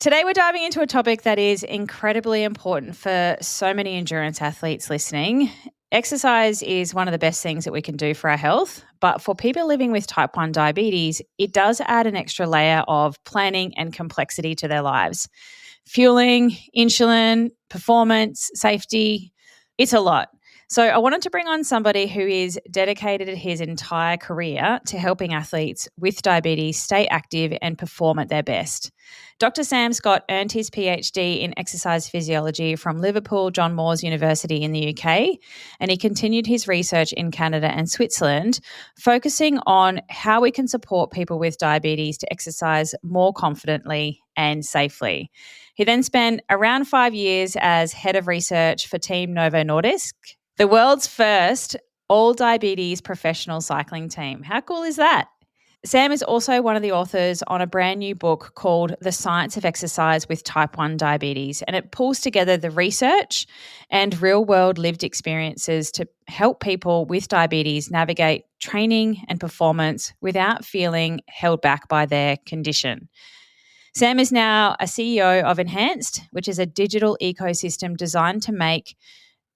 Today, we're diving into a topic that is incredibly important for so many endurance athletes listening. Exercise is one of the best things that we can do for our health, but for people living with type 1 diabetes, it does add an extra layer of planning and complexity to their lives. Fueling, insulin, performance, safety, it's a lot. So I wanted to bring on somebody who is dedicated his entire career to helping athletes with diabetes stay active and perform at their best. Dr. Sam Scott earned his PhD in exercise physiology from Liverpool John Moores University in the UK, and he continued his research in Canada and Switzerland, focusing on how we can support people with diabetes to exercise more confidently and safely. He then spent around 5 years as head of research for Team Novo Nordisk, the world's first all-diabetes professional cycling team. How cool is that? Sam is also one of the authors on a brand new book called The Science of Exercise with Type 1 Diabetes, and it pulls together the research and real-world lived experiences to help people with diabetes navigate training and performance without feeling held back by their condition. Sam is now a CEO of Enhanced, which is a digital ecosystem designed to make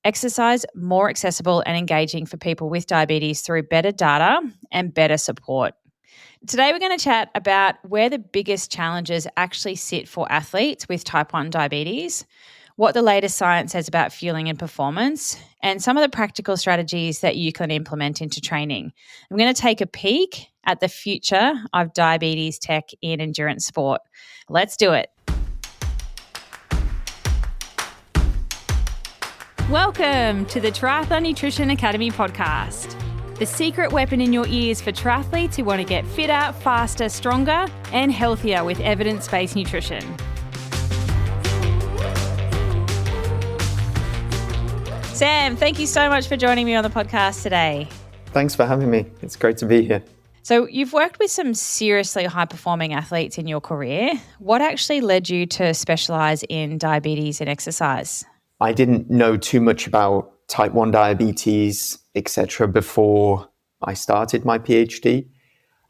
exercise more accessible and engaging for people with diabetes through better data and better support. Today, we're going to chat about where the biggest challenges actually sit for athletes with type 1 diabetes, what the latest science says about fueling and performance, and some of the practical strategies that you can implement into training. I'm going to take a peek at the future of diabetes tech in endurance sport. Let's do it. Welcome to the Triathlon Nutrition Academy podcast, the secret weapon in your ears for triathletes who want to get fitter, faster, stronger, and healthier with evidence-based nutrition. Sam, thank you so much for joining me on the podcast today. Thanks for having me. It's great to be here. So you've worked with some seriously high-performing athletes in your career. What actually led you to specialise in diabetes and exercise? I didn't know too much about type 1 diabetes, etc. before I started my PhD.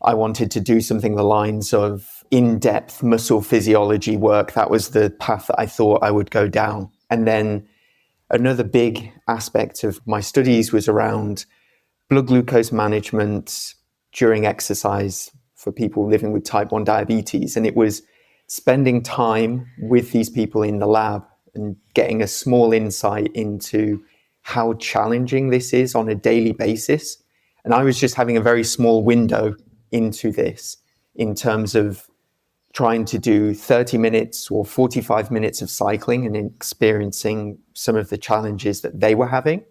I wanted to do something the lines of in-depth muscle physiology work. That was the path that I thought I would go down. And then another big aspect of my studies was around blood glucose management during exercise for people living with type 1 diabetes. And it was spending time with these people in the lab and getting a small insight into how challenging this is on a daily basis. And I was just having a very small window into this in terms of trying to do 30 minutes or 45 minutes of cycling and experiencing some of the challenges that they were having.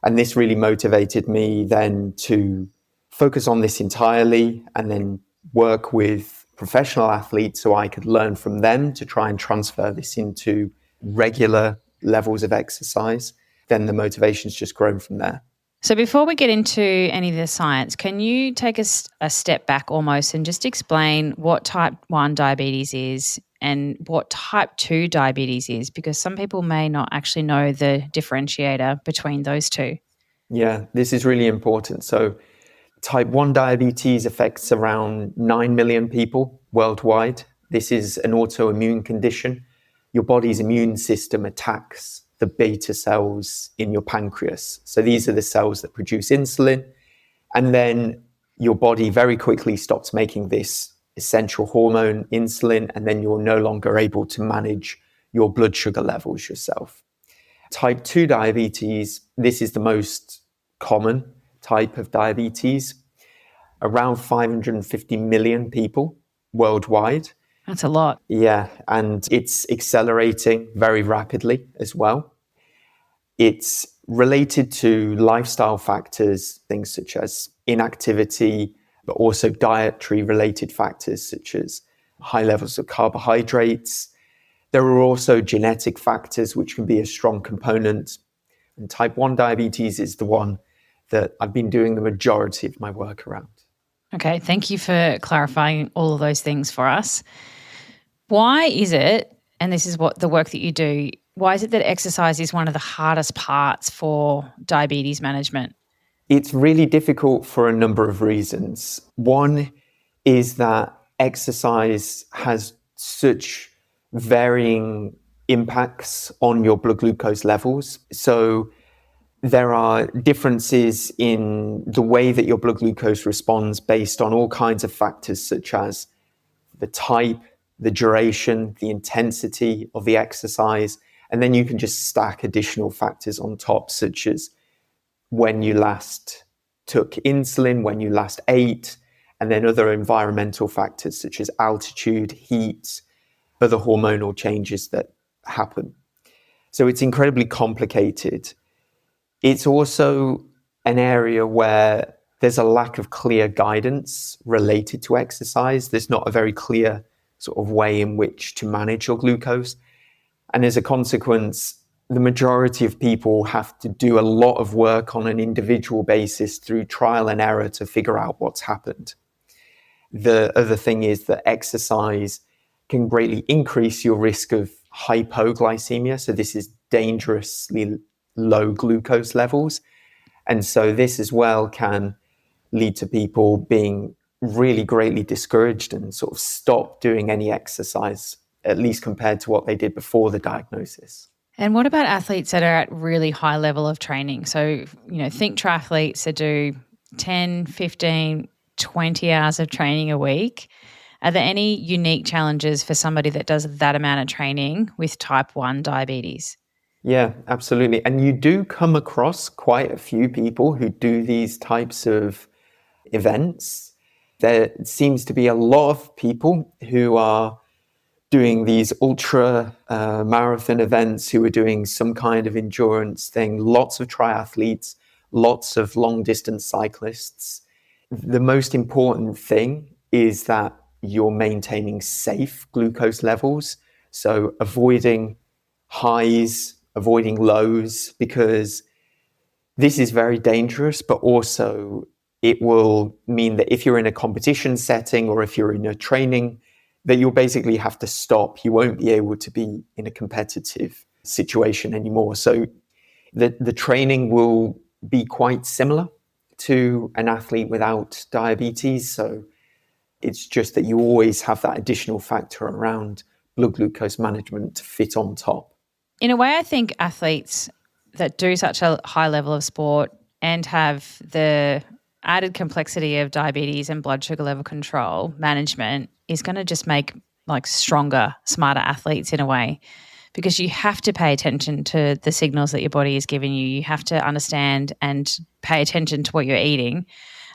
And this really motivated me then to focus on this entirely and then work with professional athletes so I could learn from them to try and transfer this into regular levels of exercise. Then the motivation's just grown from there. So before we get into any of the science, can you take us a step back almost and just explain what type 1 diabetes is and what type 2 diabetes is? Because some people may not actually know the differentiator between those two. Yeah, this is really important. So type 1 diabetes affects around 9 million people worldwide. This is an autoimmune condition. Your body's immune system attacks the beta cells in your pancreas. So these are the cells that produce insulin. And then your body very quickly stops making this essential hormone, insulin, and then you're no longer able to manage your blood sugar levels yourself. Type 2 diabetes, this is the most common type of diabetes. Around 550 million people worldwide. That's a lot. Yeah, and it's accelerating very rapidly as well. It's related to lifestyle factors, things such as inactivity, but also dietary related factors such as high levels of carbohydrates. There are also genetic factors which can be a strong component. And type 1 diabetes is the one that I've been doing the majority of my work around. Okay, thank you for clarifying all of those things for us. Why is it, and this is what the work that you do, why is it that exercise is one of the hardest parts for diabetes management? It's really difficult for a number of reasons. One is that exercise has such varying impacts on your blood glucose levels. So there are differences in the way that your blood glucose responds based on all kinds of factors, such as the type, the duration, the intensity of the exercise. And then you can just stack additional factors on top, such as when you last took insulin, when you last ate, and then other environmental factors such as altitude, heat, other hormonal changes that happen. So it's incredibly complicated. It's also an area where there's a lack of clear guidance related to exercise. There's not a very clear sort of way in which to manage your glucose. And as a consequence, the majority of people have to do a lot of work on an individual basis through trial and error to figure out what's happened. The other thing is that exercise can greatly increase your risk of hypoglycemia. So this is dangerously low glucose levels. And so this as well can lead to people being really greatly discouraged and sort of stop doing any exercise, at least compared to what they did before the diagnosis. And what about athletes that are at really high level of training? So, think triathletes that do 10, 15, 20 hours of training a week. Are there any unique challenges for somebody that does that amount of training with type 1 diabetes? Yeah, absolutely. And you do come across quite a few people who do these types of events. There seems to be a lot of people who are doing these ultra marathon events, who are doing some kind of endurance thing, lots of triathletes, lots of long distance cyclists. The most important thing is that you're maintaining safe glucose levels. So avoiding highs, avoiding lows, because this is very dangerous, but also it will mean that if you're in a competition setting or if you're in a training, that you'll basically have to stop. You won't be able to be in a competitive situation anymore. So the training will be quite similar to an athlete without diabetes. So it's just that you always have that additional factor around blood glucose management to fit on top. In a way, I think athletes that do such a high level of sport and have the added complexity of diabetes and blood sugar level control management is going to just make stronger, smarter athletes in a way, because you have to pay attention to the signals that your body is giving you. You have to understand and pay attention to what you're eating,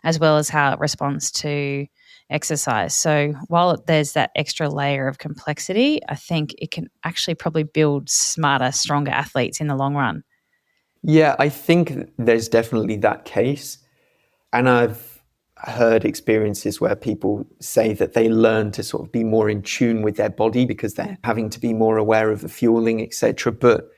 as well as how it responds to exercise. So while there's that extra layer of complexity, I think it can actually probably build smarter, stronger athletes in the long run. Yeah, I think there's definitely that case. And I've heard experiences where people say that they learn to sort of be more in tune with their body because they're having to be more aware of the fueling, etc. But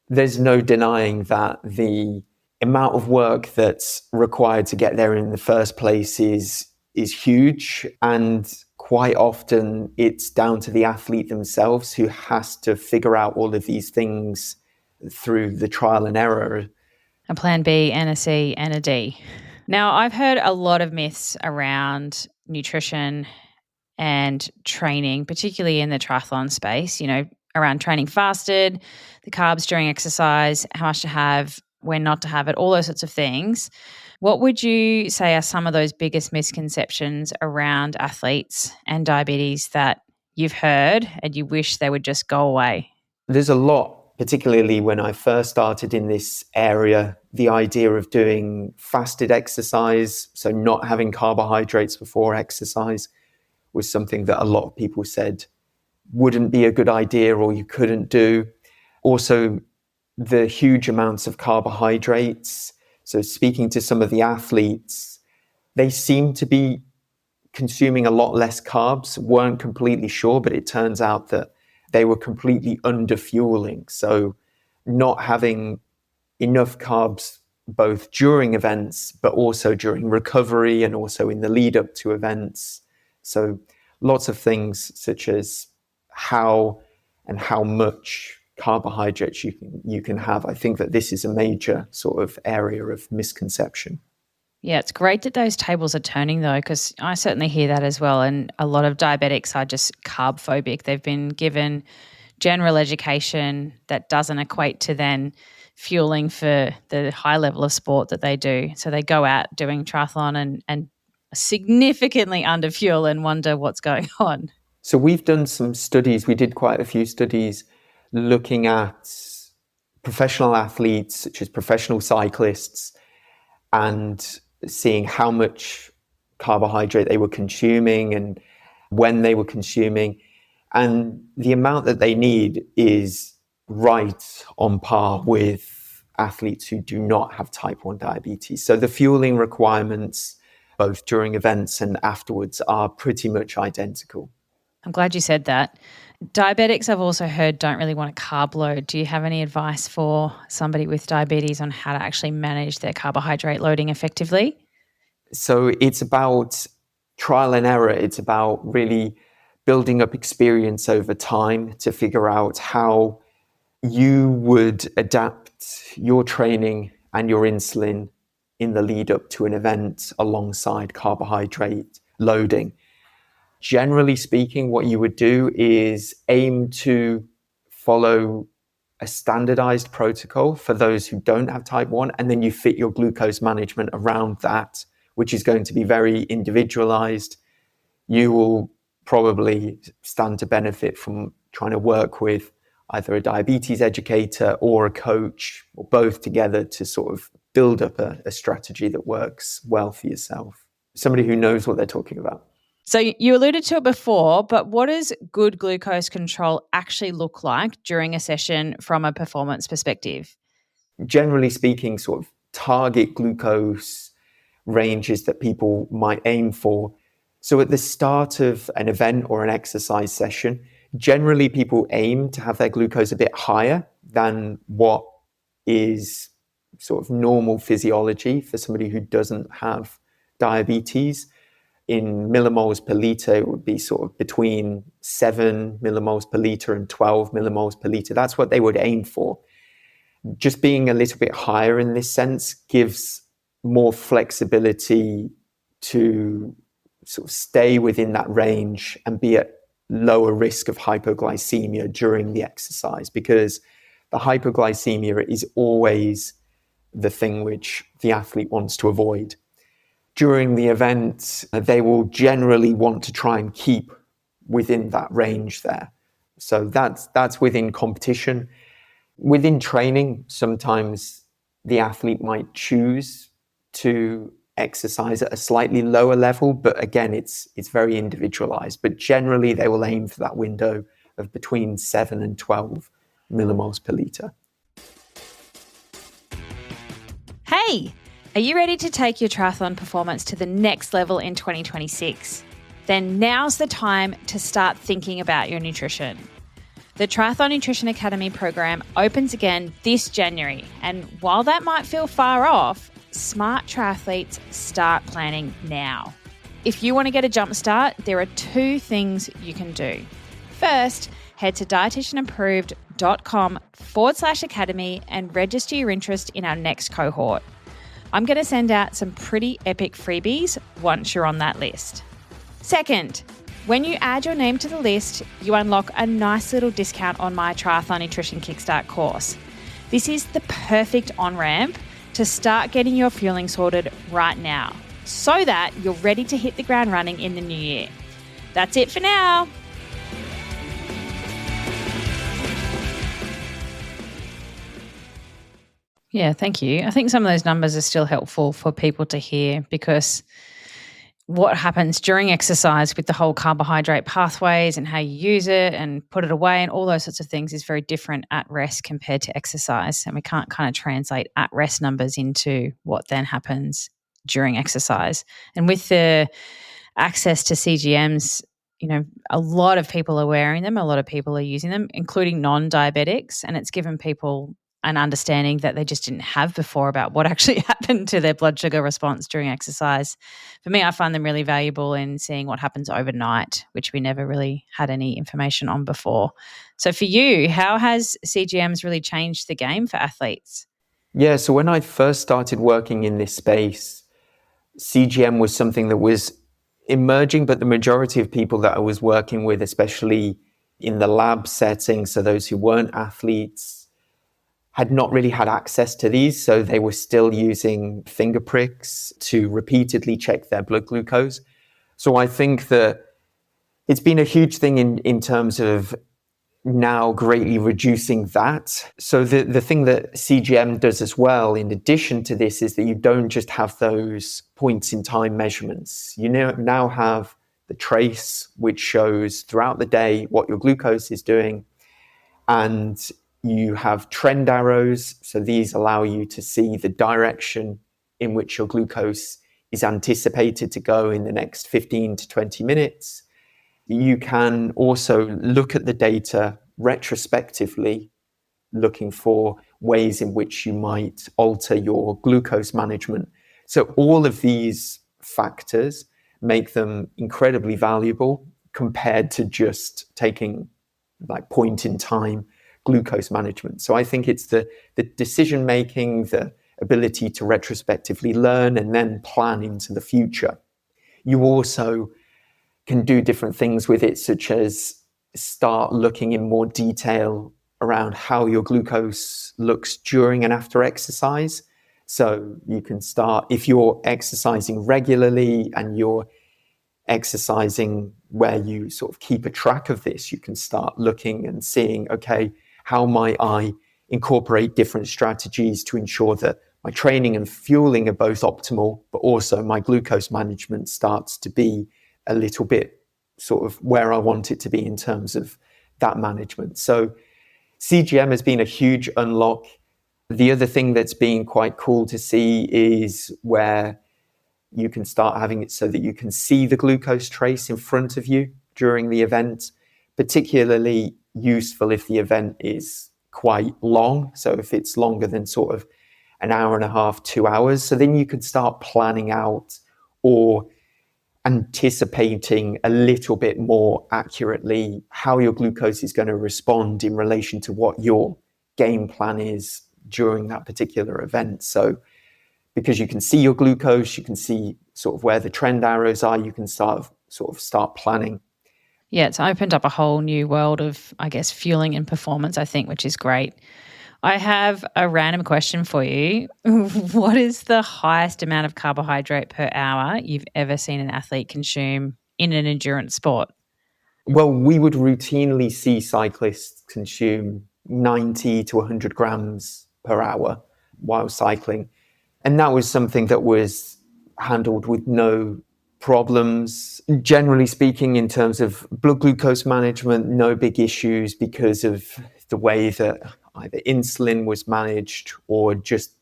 there's no denying that the amount of work that's required to get there in the first place is huge. And quite often it's down to the athlete themselves, who has to figure out all of these things through the trial and error. A plan B and a C and a D. Now, I've heard a lot of myths around nutrition and training, particularly in the triathlon space, around training fasted, the carbs during exercise, how much to have, when not to have it, all those sorts of things. What would you say are some of those biggest misconceptions around athletes and diabetes that you've heard and you wish they would just go away? There's a lot, particularly when I first started in this area. The idea of doing fasted exercise, so not having carbohydrates before exercise, was something that a lot of people said wouldn't be a good idea or you couldn't do. Also, the huge amounts of carbohydrates. So speaking to some of the athletes, they seem to be consuming a lot less carbs, weren't completely sure, but it turns out that they were completely underfueling. So not having enough carbs both during events, but also during recovery and also in the lead up to events. So lots of things such as how and how much carbohydrates you can have. I think that this is a major sort of area of misconception. Yeah, it's great that those tables are turning though, because I certainly hear that as well. And a lot of diabetics are just carb phobic. They've been given general education that doesn't equate to then fueling for the high level of sport that they do. So they go out doing triathlon and significantly under fuel and wonder what's going on. So we've done some studies. We did quite a few studies looking at professional athletes, such as professional cyclists, and seeing how much carbohydrate they were consuming and when they were consuming. And the amount that they need is right on par with athletes who do not have type 1 diabetes. So the fueling requirements, both during events and afterwards, are pretty much identical. I'm glad you said that. Diabetics, I've also heard, don't really want a carb load. Do you have any advice for somebody with diabetes on how to actually manage their carbohydrate loading effectively? So it's about trial and error. It's about really building up experience over time to figure out how you would adapt your training and your insulin in the lead up to an event alongside carbohydrate loading. Generally speaking, what you would do is aim to follow a standardized protocol for those who don't have type 1, and then you fit your glucose management around that, which is going to be very individualized. You will probably stand to benefit from trying to work with either a diabetes educator or a coach, or both together, to sort of build up a strategy that works well for yourself. Somebody who knows what they're talking about. So you alluded to it before, but what does good glucose control actually look like during a session from a performance perspective? Generally speaking, sort of target glucose ranges that people might aim for. So at the start of an event or an exercise session, generally people aim to have their glucose a bit higher than what is sort of normal physiology for somebody who doesn't have diabetes. In millimoles per liter, it would be sort of between 7 millimoles per liter and 12 millimoles per liter. That's what they would aim for. Just being a little bit higher in this sense gives more flexibility to sort of stay within that range and be at lower risk of hypoglycemia during the exercise, because the hypoglycemia is always the thing which the athlete wants to avoid. During the event, they will generally want to try and keep within that range there. So that's within competition. Within training, sometimes the athlete might choose to exercise at a slightly lower level, but again, it's very individualized. But generally, they will aim for that window of between 7 and 12 millimoles per liter. Hey, are you ready to take your triathlon performance to the next level in 2026? Then now's the time to start thinking about your nutrition. The Triathlon Nutrition Academy program opens again this January, and while that might feel far off, smart triathletes start planning now. If you want to get a jump start, there are 2 things you can do. First, head to dietitianapproved.com/academy and register your interest in our next cohort. I'm going to send out some pretty epic freebies once you're on that list. Second, when you add your name to the list, you unlock a nice little discount on my Triathlon Nutrition Kickstart course. This is the perfect on-ramp to start getting your fueling sorted right now, so that you're ready to hit the ground running in the new year. That's it for now. Yeah, thank you. I think some of those numbers are still helpful for people to hear, because what happens during exercise with the whole carbohydrate pathways and how you use it and put it away and all those sorts of things is very different at rest compared to exercise. And we can't kind of translate at rest numbers into what then happens during exercise. And with the access to CGMs, you know, a lot of people are wearing them, a lot of people are using them, including non-diabetics, and it's given people an understanding that they just didn't have before about what actually happened to their blood sugar response during exercise. For me, I find them really valuable in seeing what happens overnight, which we never really had any information on before. So for you, how has CGMs really changed the game for athletes? Yeah, so when I first started working in this space, CGM was something that was emerging, but the majority of people that I was working with, especially in the lab setting, so those who weren't athletes, had not really had access to these. So they were still using finger pricks to repeatedly check their blood glucose. So I think that it's been a huge thing in terms of now greatly reducing that. So the thing that CGM does as well, in addition to this, is that you don't just have those points in time measurements. You now have the trace, which shows throughout the day what your glucose is doing. And you have trend arrows. So these allow you to see the direction in which your glucose is anticipated to go in the next 15 to 20 minutes. You can also look at the data retrospectively, looking for ways in which you might alter your glucose management. So all of these factors make them incredibly valuable compared to just taking like point in time glucose management. So I think it's the decision making, the ability to retrospectively learn and then plan into the future. You also can do different things with it, such as start looking in more detail around how your glucose looks during and after exercise. So you can start, if you're exercising regularly and you're exercising where you sort of keep a track of this, you can start looking and seeing, okay, how might I incorporate different strategies to ensure that my training and fueling are both optimal, but also my glucose management starts to be a little bit sort of where I want it to be in terms of that management. So CGM has been a huge unlock. The other thing that's been quite cool to see is where you can start having it so that you can see the glucose trace in front of you during the event, particularly useful if the event is quite long. So if it's longer than sort of an hour and a half, 2 hours, so then you could start planning out or anticipating a little bit more accurately how your glucose is going to respond in relation to what your game plan is during that particular event. So because you can see your glucose, you can see sort of where the trend arrows are, you can start planning. Yeah, it's opened up a whole new world of, I guess, fueling and performance, I think, which is great. I have a random question for you. What is the highest amount of carbohydrate per hour you've ever seen an athlete consume in an endurance sport? Well, we would routinely see cyclists consume 90 to 100 grams per hour while cycling. And that was something that was handled with no problems. Generally speaking, in terms of blood glucose management, no big issues because of the way that either insulin was managed or just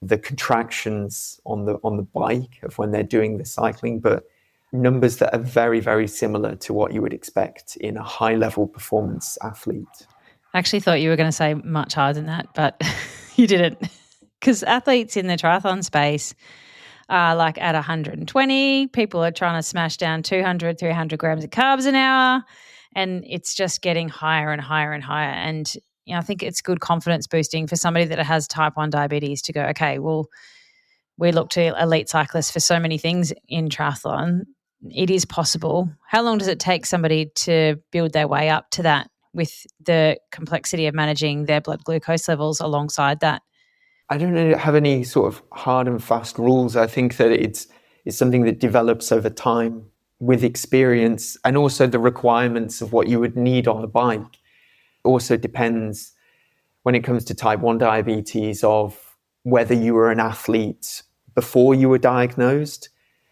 the contractions on the bike of when they're doing the cycling, but numbers that are very, very similar to what you would expect in a high-level performance athlete. I actually thought you were going to say much higher than that, but you didn't. Because athletes in the triathlon space are like at 120. People are trying to smash down 200, 300 grams of carbs an hour, and it's just getting higher and higher and higher. And I think it's good confidence boosting for somebody that has type 1 diabetes to go, okay, well, we look to elite cyclists for so many things in triathlon. It is possible. How long does it take somebody to build their way up to that with the complexity of managing their blood glucose levels alongside that? I don't have any sort of hard and fast rules. I think that it's something that develops over time with experience, and also the requirements of what you would need on the bike. Also depends when it comes to type 1 diabetes of whether you were an athlete before you were diagnosed.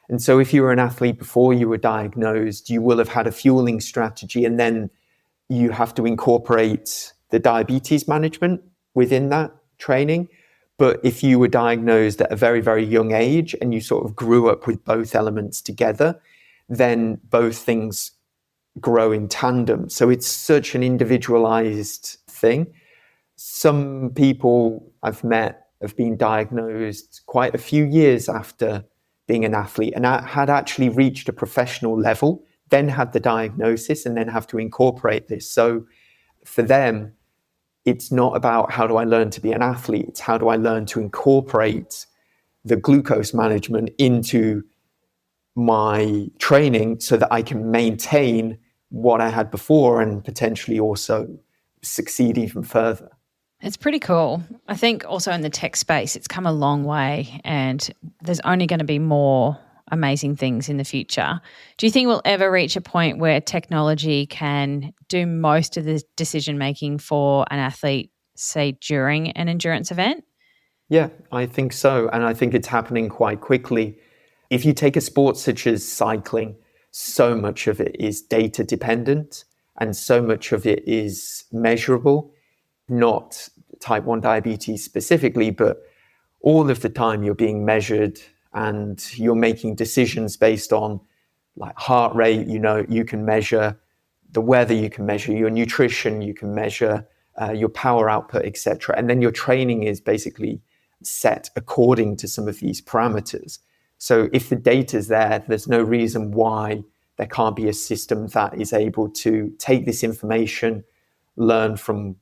And so if you were an athlete before you were diagnosed, you will have had a fueling strategy, and then you have to incorporate the diabetes management within that training. But if you were diagnosed at a very, very young age and you sort of grew up with both elements together, then both things grow in tandem. So it's such an individualized thing. Some people I've met have been diagnosed quite a few years after being an athlete and had actually reached a professional level, then had the diagnosis and then have to incorporate this. So for them, it's not about how do I learn to be an athlete, it's how do I learn to incorporate the glucose management into my training so that I can maintain what I had before and potentially also succeed even further. It's pretty cool. I think also in the tech space, it's come a long way and there's only going to be more amazing things in the future. Do you think we'll ever reach a point where technology can do most of the decision making for an athlete, say during an endurance event? Yeah, I think so. And I think it's happening quite quickly. If you take a sport such as cycling, so much of it is data dependent and so much of it is measurable, not type 1 diabetes specifically, but all of the time you're being measured and you're making decisions based on like heart rate. You can measure the weather, you can measure your nutrition, you can measure your power output, etc. And then your training is basically set according to some of these parameters. So if the data is there, there's no reason why there can't be a system that is able to take this information, learn from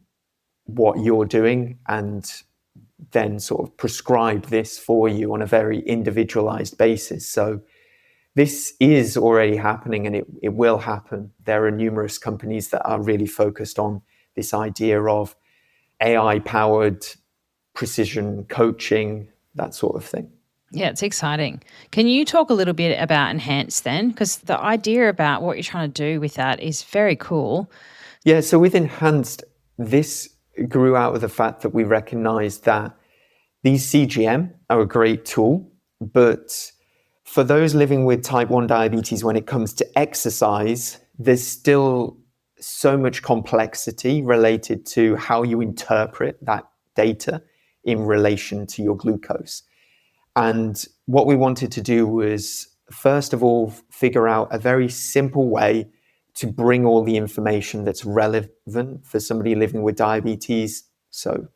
what you're doing, and then sort of prescribe this for you on a very individualized basis. So this is already happening and it will happen. There are numerous companies that are really focused on this idea of AI-powered precision coaching, that sort of thing. Yeah, it's exciting. Can you talk a little bit about Enhance then? Because the idea about what you're trying to do with that is very cool. Yeah, so with Enhanced, this grew out of the fact that we recognized that these CGM are a great tool, but for those living with type 1 diabetes, when it comes to exercise, there's still so much complexity related to how you interpret that data in relation to your glucose. And what we wanted to do was, first of all, figure out a very simple way to bring all the information that's relevant for somebody living with diabetes. So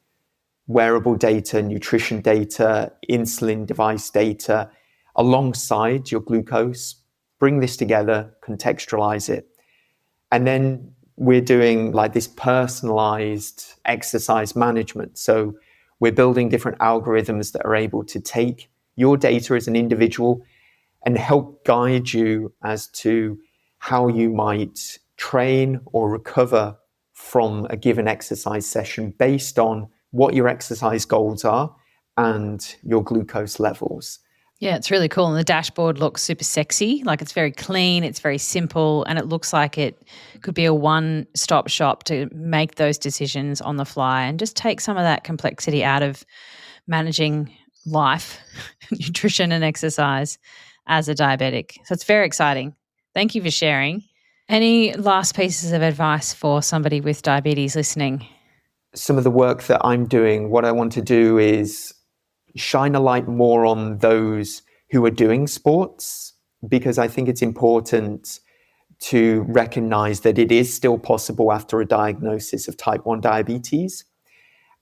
wearable data, nutrition data, insulin device data, alongside your glucose, bring this together, contextualize it. And then we're doing like this personalized exercise management. So we're building different algorithms that are able to take your data as an individual and help guide you as to how you might train or recover from a given exercise session based on what your exercise goals are and your glucose levels. Yeah, it's really cool. And the dashboard looks super sexy. Like it's very clean, it's very simple, and it looks like it could be a one-stop shop to make those decisions on the fly and just take some of that complexity out of managing life, nutrition and exercise as a diabetic. So it's very exciting. Thank you for sharing. Any last pieces of advice for somebody with diabetes listening? Some of the work that I'm doing, what I want to do is shine a light more on those who are doing sports, because I think it's important to recognize that it is still possible after a diagnosis of type 1 diabetes.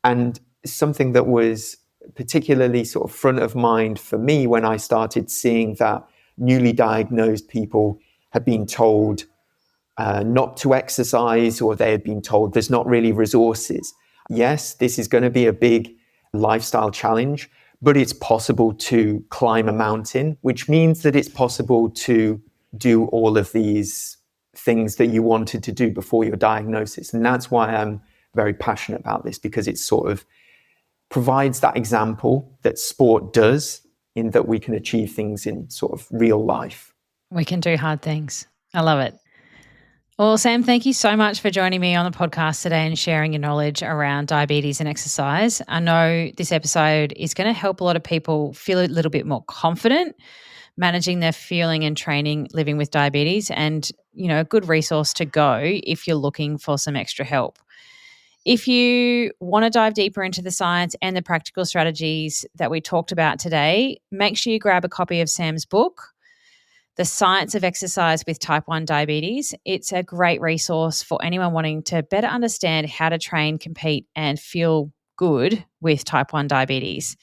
And something that was particularly sort of front of mind for me when I started seeing that newly diagnosed people had been told not to exercise, or they had been told there's not really resources. Yes, this is going to be a big lifestyle challenge, but it's possible to climb a mountain, which means that it's possible to do all of these things that you wanted to do before your diagnosis. And that's why I'm very passionate about this, because it sort of provides that example that sport does, in that we can achieve things in sort of real life. We can do hard things. I love it. Well, Sam, thank you so much for joining me on the podcast today and sharing your knowledge around diabetes and exercise. I know this episode is going to help a lot of people feel a little bit more confident managing their fueling and training living with diabetes, and, you know, a good resource to go if you're looking for some extra help. If you want to dive deeper into the science and the practical strategies that we talked about today, make sure you grab a copy of Sam's book, The Science of Exercise with Type 1 Diabetes. It's a great resource for anyone wanting to better understand how to train, compete, and feel good with type 1 diabetes.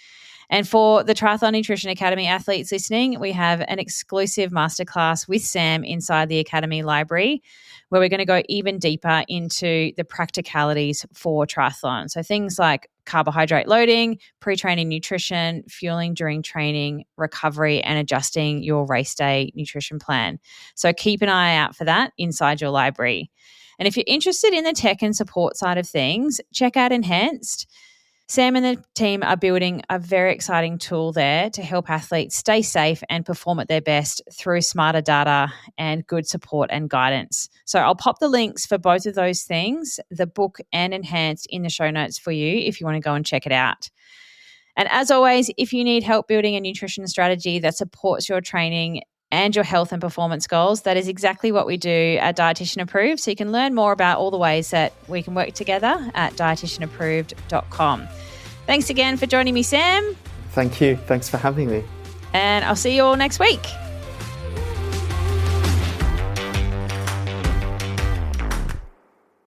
And for the Triathlon Nutrition Academy athletes listening, we have an exclusive masterclass with Sam inside the Academy library, where we're going to go even deeper into the practicalities for triathlon. So things like carbohydrate loading, pre-training nutrition, fueling during training, recovery, and adjusting your race day nutrition plan. So keep an eye out for that inside your library. And if you're interested in the tech and support side of things, check out Enhanced. Sam and the team are building a very exciting tool there to help athletes stay safe and perform at their best through smarter data and good support and guidance. So I'll pop the links for both of those things, the book and Enhanced, in the show notes for you if you want to go and check it out. And as always, if you need help building a nutrition strategy that supports your training and your health and performance goals, that is exactly what we do at Dietitian Approved. So you can learn more about all the ways that we can work together at dietitianapproved.com. Thanks again for joining me, Sam. Thank you. Thanks for having me. And I'll see you all next week.